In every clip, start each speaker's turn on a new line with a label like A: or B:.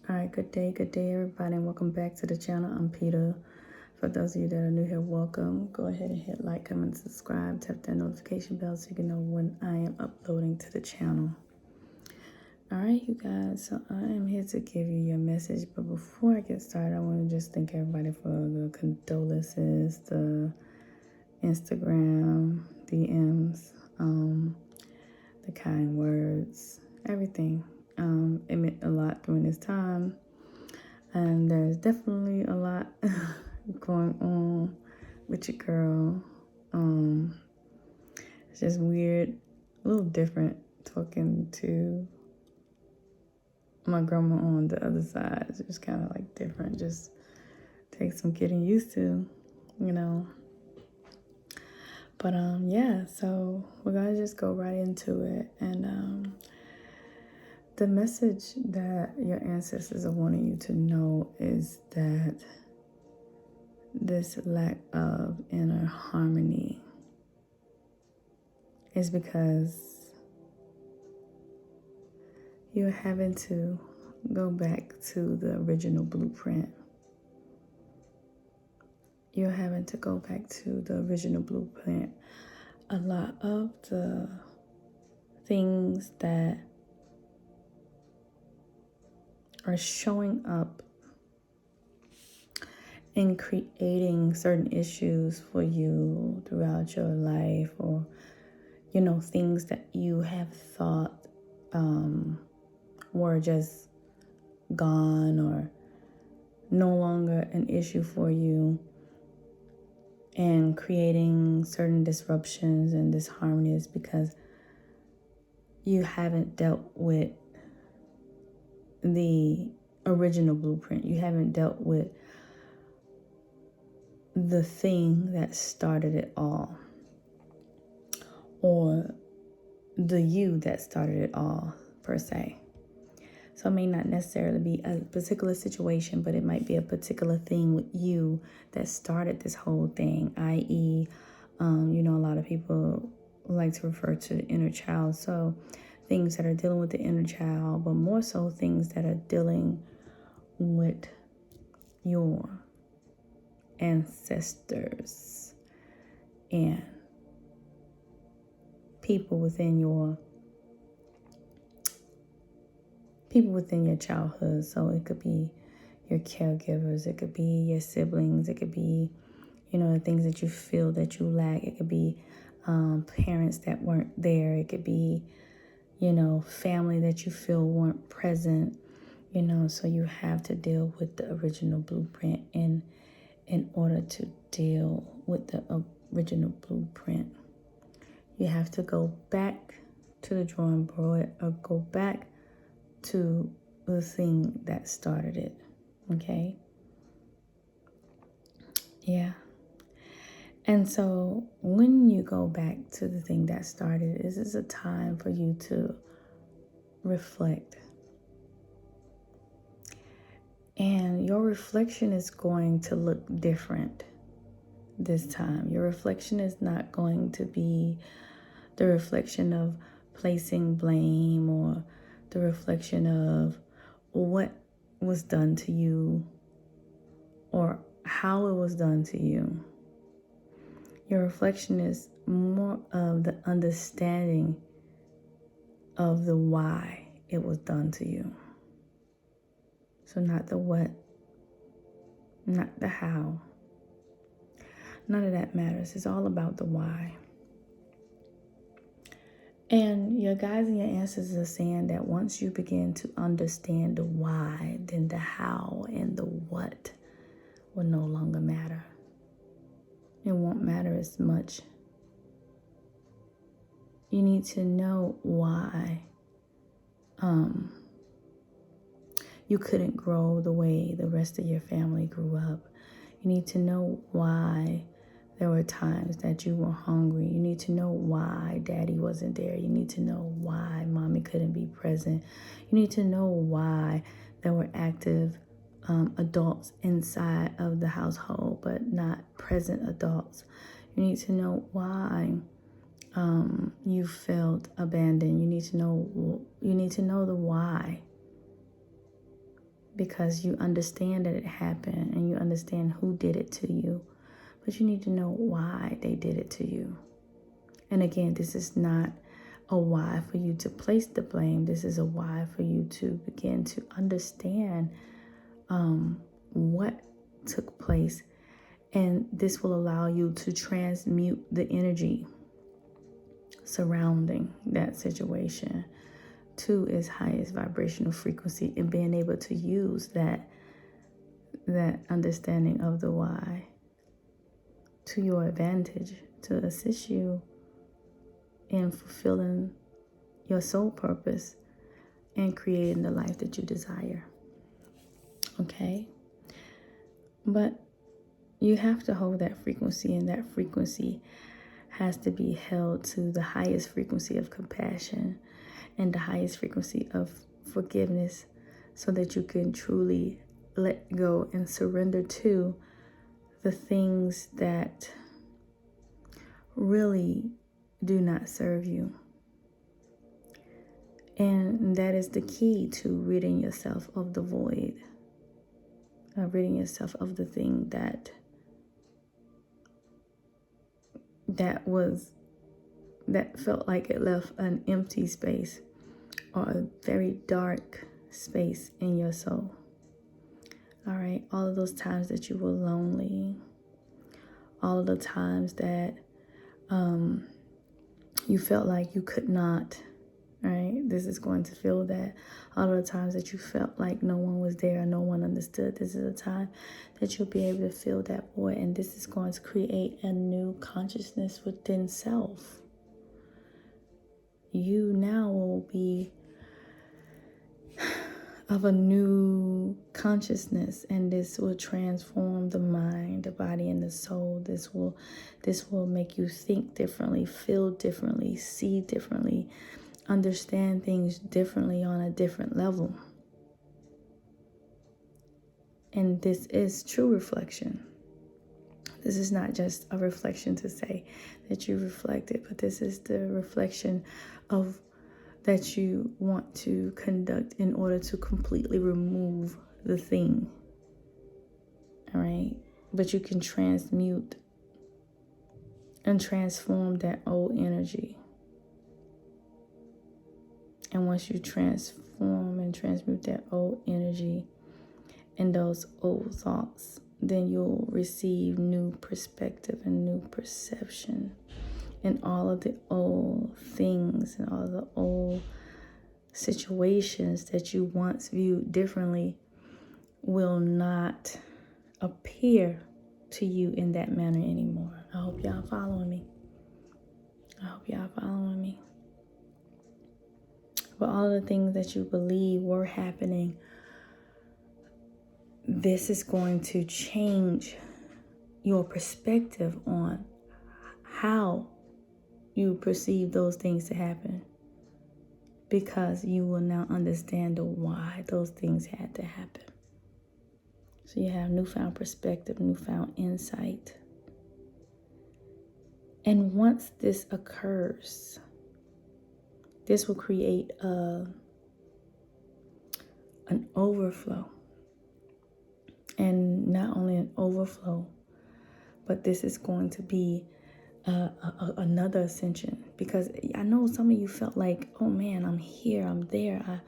A: Alright, good day, everybody, and welcome back to the channel. I'm Peter. For those of you that are new here, welcome. Go ahead and hit like, comment, subscribe, tap that notification bell so you can know when I am uploading to the channel. Alright, you guys, so I am here to give you your message, but before I get started, I want to just thank everybody for the condolences, the Instagram DMs, the kind words, everything. It meant a lot during this time, and there's definitely a lot going on with your girl. It's just weird, a little different talking to my grandma on the other side. It's just kind of like different, just takes some getting used to, you know. But yeah, so we're gonna just go right into it. And the message that your ancestors are wanting you to know is that this lack of inner harmony is because you're having to go back to the original blueprint. You're having to go back to the original blueprint. A lot of the things that are showing up in creating certain issues for you throughout your life, or, you know, things that you have thought were just gone or no longer an issue for you, and creating certain disruptions and disharmonies because you haven't dealt with the original blueprint. You haven't dealt with the thing that started it all, or the you that started it all, per se. So it may not necessarily be a particular situation, but it might be a particular thing with you that started this whole thing, i.e., you know, a lot of people like to refer to the inner child. So things that are dealing with the inner child, but more so things that are dealing with your ancestors and people within your childhood. So it could be your caregivers, it could be your siblings, it could be, you know, the things that you feel that you lack. It could be parents that weren't there. It could be, you know, family that you feel weren't present, you know. So you have to deal with the original blueprint, and in order to deal with the original blueprint, you have to go back to the drawing board, or go back to the thing that started it. Okay? Yeah. And so when you go back to the thing that started, this is a time for you to reflect. And your reflection is going to look different this time. Your reflection is not going to be the reflection of placing blame, or the reflection of what was done to you or how it was done to you. Your reflection is more of the understanding of the why it was done to you. So not the what, not the how. None of that matters. It's all about the why. And your guides and your ancestors are saying that once you begin to understand the why, then the how and the what will no longer matter. It won't matter as much. You need to know why you couldn't grow the way the rest of your family grew up. You need to know why there were times that you were hungry. You need to know why daddy wasn't there. You need to know why mommy couldn't be present. You need to know why there were active adults inside of the household, but not present adults. You need to know why you felt abandoned. You need to know the why. because you understand that it happened and you understand who did it to you. But you need to know why they did it to you. And again, this is not a why for you to place the blame. This is a why for you to begin to understand what took place. And this will allow you to transmute the energy surrounding that situation to its highest vibrational frequency, and being able to use that understanding of the why to your advantage, to assist you in fulfilling your soul purpose and creating the life that you desire. Okay? But you have to hold that frequency, and that frequency has to be held to the highest frequency of compassion and the highest frequency of forgiveness, so that you can truly let go and surrender to the things that really do not serve you. And that is the key to ridding yourself of the void, ridding yourself of the thing that felt like it left an empty space or a very dark space in your soul. All right, all of those times that you were lonely, all of the times that you felt like you could not, right? This is going to feel that. All of the times that you felt like no one was there, no one understood, this is a time that you'll be able to fill that void. And this is going to create a new consciousness within self. You now will be of a new consciousness, and this will transform the mind, the body, and the soul. This will make you think differently, feel differently, see differently, understand things differently on a different level. And this is true reflection. This is not just a reflection to say that you reflected, but this is the reflection of that you want to conduct in order to completely remove the thing. All right? But you can transmute and transform that old energy. And once you transform and transmute that old energy and those old thoughts, then you'll receive new perspective and new perception. And all of the old things and all of the old situations that you once viewed differently will not appear to you in that manner anymore. I hope y'all following me. But all the things that you believe were happening, this is going to change your perspective on how you perceive those things to happen, because you will now understand the why those things had to happen. So you have newfound perspective, newfound insight. And once this occurs, this will create an overflow. And not only an overflow, but this is going to be another ascension. Because I know some of you felt like, oh man, I'm here, I'm there,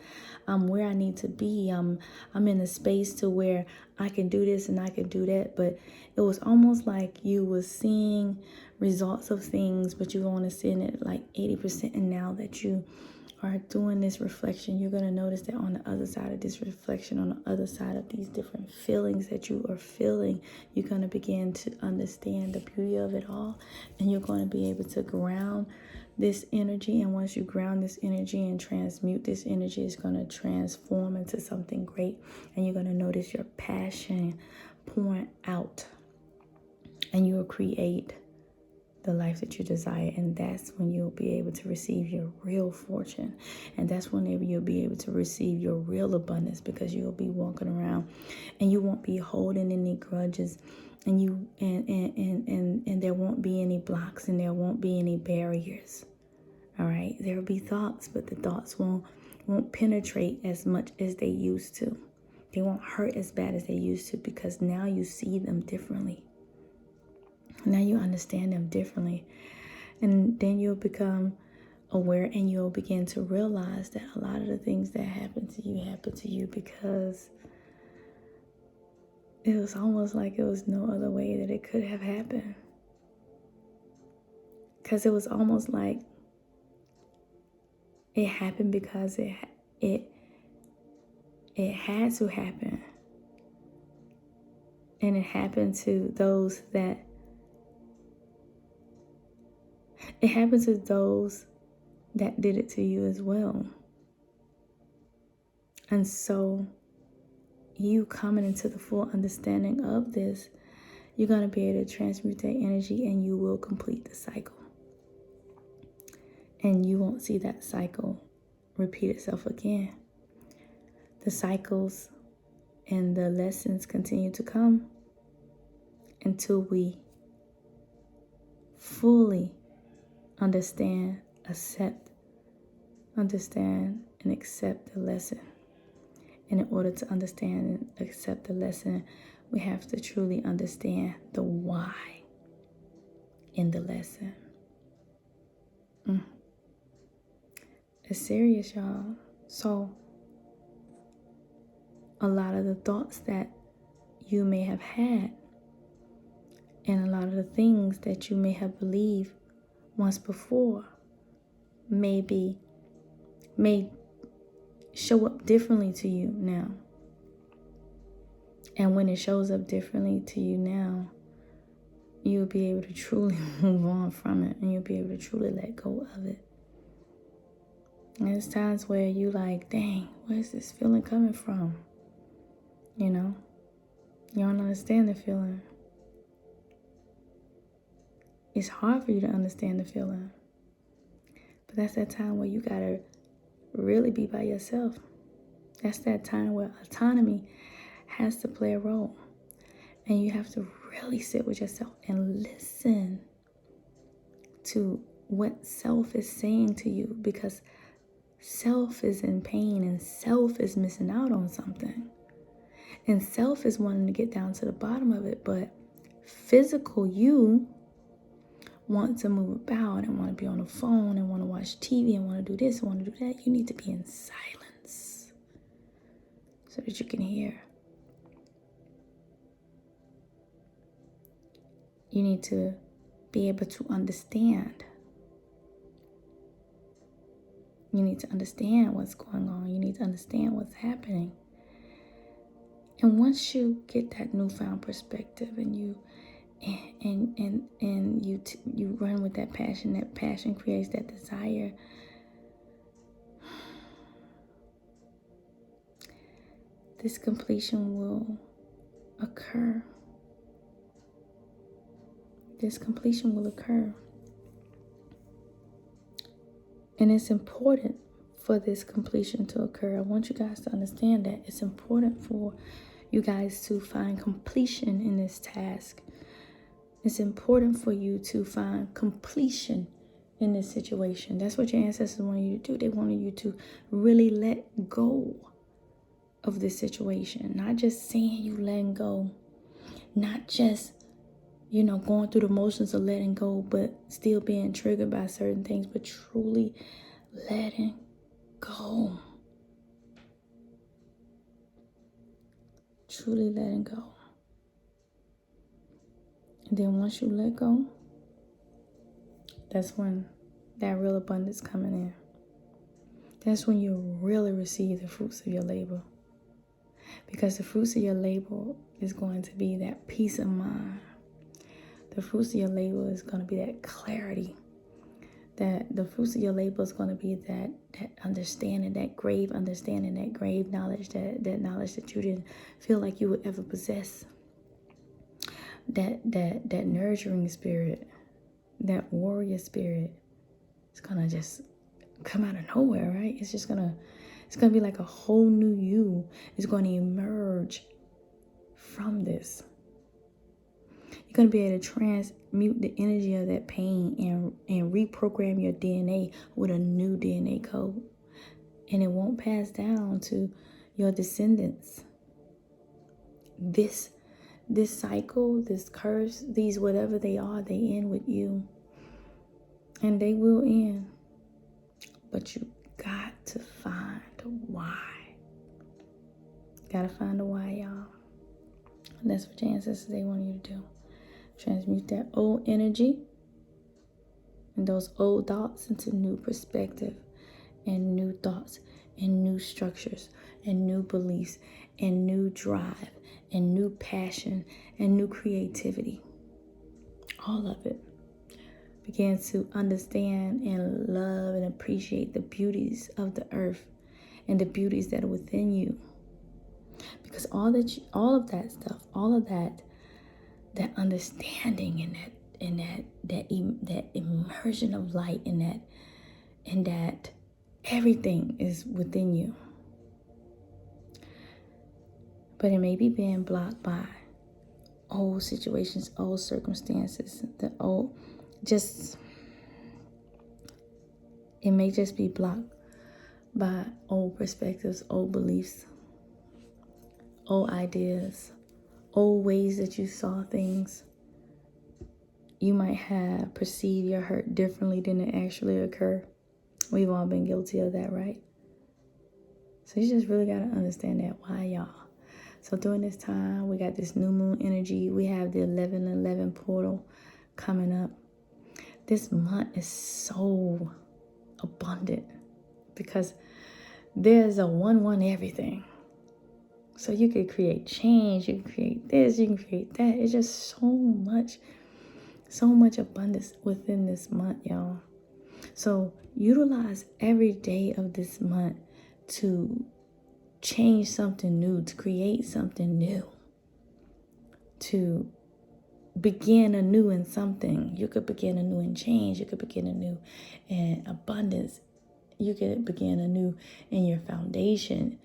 A: I'm where I need to be, I'm in a space to where I can do this and I can do that. But it was almost like you were seeing results of things, but you're only seeing it like 80%. And now that you are doing this reflection, you're going to notice that on the other side of this reflection, on the other side of these different feelings that you are feeling, you're going to begin to understand the beauty of it all. And you're going to be able to ground this energy. And once you ground this energy and transmute this energy, it's going to transform into something great. And you're going to notice your passion pouring out. And you will create the life that you desire. And that's when you'll be able to receive your real fortune. And that's when you'll be able to receive your real abundance, because you'll be walking around and you won't be holding any grudges, and there won't be any blocks, and there won't be any barriers. All right, there'll be thoughts, but the thoughts won't penetrate as much as they used to, They won't hurt as bad as they used to, because now you see them differently. Now you understand them differently. And then you'll become aware, and you'll begin to realize that a lot of the things that happen to you because it was almost like it was no other way that it could have happened. Because it was almost like it happened because it had to happen. And it happened to those that did it to you as well. And so you coming into the full understanding of this, you're going to be able to transmute that energy, and you will complete the cycle. And you won't see that cycle repeat itself again. The cycles and the lessons continue to come until we fully understand and accept the lesson. And in order to understand and accept the lesson, we have to truly understand the why in the lesson. It's serious, y'all. So, a lot of the thoughts that you may have had, and a lot of the things that you may have believed once before, may show up differently to you now. And when it shows up differently to you now, you'll be able to truly move on from it, and you'll be able to truly let go of it. And there's times where you like, dang, where's this feeling coming from? You know, you don't understand the feeling. It's hard for you to understand the feeling. But that's that time where you gotta really be by yourself. That's that time where autonomy has to play a role. And you have to really sit with yourself and listen to what self is saying to you, because self is in pain, and self is missing out on something. And self is wanting to get down to the bottom of it, but physical you want to move about and want to be on the phone and want to watch TV and want to do this and want to do that. You need to be in silence so that you can hear. You need to be able to understand. You need to understand what's going on. You need to understand what's happening. And once you get that newfound perspective, and you run with that passion creates that desire. This completion will occur. And it's important for this completion to occur. I want you guys to understand that it's important for you guys to find completion in this task. It's important for you to find completion in this situation. That's what your ancestors wanted you to do. They wanted you to really let go of this situation. Not just saying you letting go. Not just, going through the motions of letting go, but still being triggered by certain things, but truly letting go. Truly letting go. And then once you let go, that's when that real abundance coming in. That's when you really receive the fruits of your labor. Because the fruits of your labor is going to be that peace of mind. The fruits of your labor is going to be that clarity. That the fruits of your labor is going to be that understanding, that grave understanding, that grave knowledge, that knowledge that you didn't feel like you would ever possess. That nurturing spirit, that warrior spirit, it's gonna just come out of nowhere, right? It's gonna be like a whole new you is going to emerge from this. You're gonna be able to transmute the energy of that pain and reprogram your DNA with a new DNA code, and it won't pass down to your descendants. this cycle, this curse, these whatever they are, they end with you. And they will end. But you got to find a why. Gotta find a why, y'all. And that's what your ancestors, they want you to do. Transmute that old energy and those old thoughts into new perspective and new thoughts and new structures and new beliefs and new drive and new passion and new creativity. All of it. Begin to understand and love and appreciate the beauties of the earth and the beauties that are within you. Because all of that stuff, all of that understanding and that immersion of light and that everything is within you. But it may be being blocked by old situations, old circumstances, it may just be blocked by old perspectives, old beliefs, old ideas, old ways that you saw things. You might have perceived your hurt differently than it actually occurred. We've all been guilty of that, right? So you just really got to understand that why, y'all. So during this time, we got this new moon energy. We have the 11/11 portal coming up. This month is so abundant because there's a 1/1 everything. So you could create change, you can create this, you can create that. It's just so much abundance within this month, y'all. So utilize every day of this month to change something new, to create something new, to begin anew in something. You could begin anew in change. You could begin anew in abundance. You could begin anew in your foundation.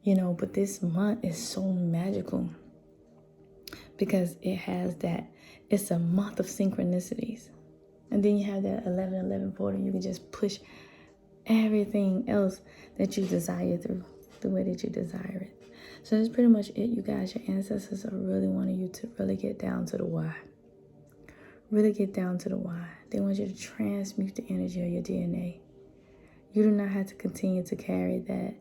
A: But this month is so magical because it has it's a month of synchronicities. And then you have that 11/11 portal. You can just push everything else that you desire through the way that you desire it. So that's pretty much it, you guys. Your ancestors are really wanting you to really get down to the why. Really get down to the why. They want you to transmute the energy of your DNA. You do not have to continue to carry that.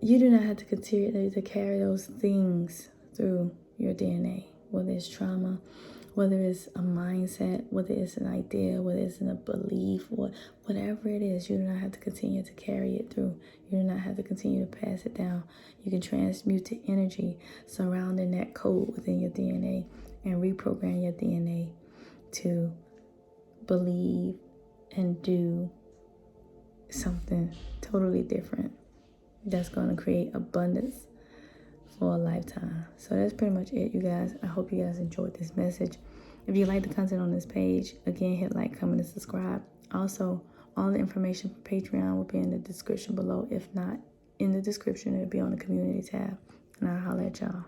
A: You do not have to continue to carry those things through your DNA, whether it's trauma, whether it's a mindset, whether it's an idea, whether it's in a belief, whatever it is. You do not have to continue to carry it through. You do not have to continue to pass it down. You can transmute the energy surrounding that code within your DNA and reprogram your DNA to believe and do something totally different that's going to create abundance for a lifetime. So that's pretty much it, you guys. I hope you guys enjoyed this message. If you like the content on this page, again, hit like, comment, and subscribe. Also, all the information for Patreon will be in the description below. If not in the description, it'll be on the community tab. And I'll holler at y'all.